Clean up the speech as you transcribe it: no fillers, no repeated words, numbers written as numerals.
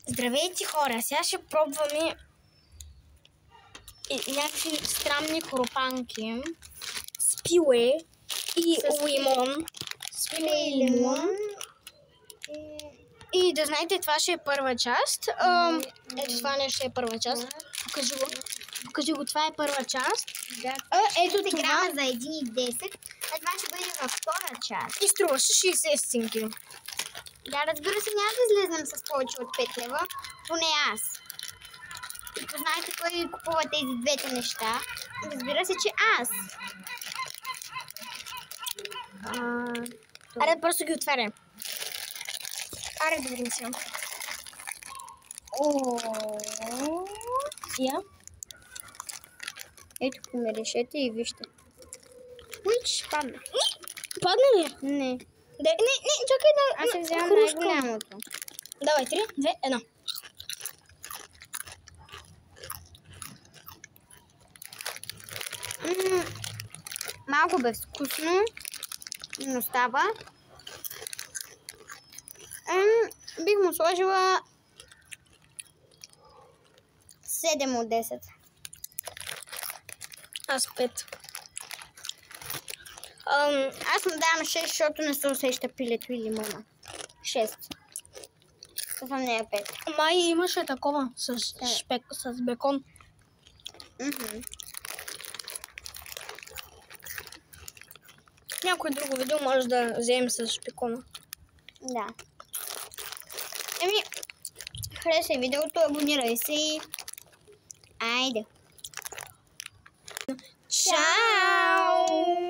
Здравейте, хора! Сега ще пробваме някакви странни хрупанки с пиле и лимон. С пиле и лимон. И да знаете, това ще е първа част. Ето това нещо е първа част. Покажи го, това е първа част. Да. Ето това грама за 1,10. А това ще бъде във втора част. и струваше 60 стинки. Да, разбира се, няма да излезнем с повече от 5 лева, поне аз. И познайте кой купува тези двете неща. Разбира се, че аз. Аре, просто ги отварям. Аре, да видим сега. Я? Ето, померишете и вижте. Уич, падна. Падна ли? Не. Не, чакай да... Аз се вземам най-голямото. Давай, 3, 2, 1. Малко безвкусно, но става. Бих му сложила 7 от 10. Аз 5. Аз му давам 6, защото не се усеща пилето и лимона. 6. Това не е 5. Май имаше такова с шпек, с бекон. Някой друго видео може да вземем с шпекона. Да. Харесай видеото, абонирай се и... Айде! Чао!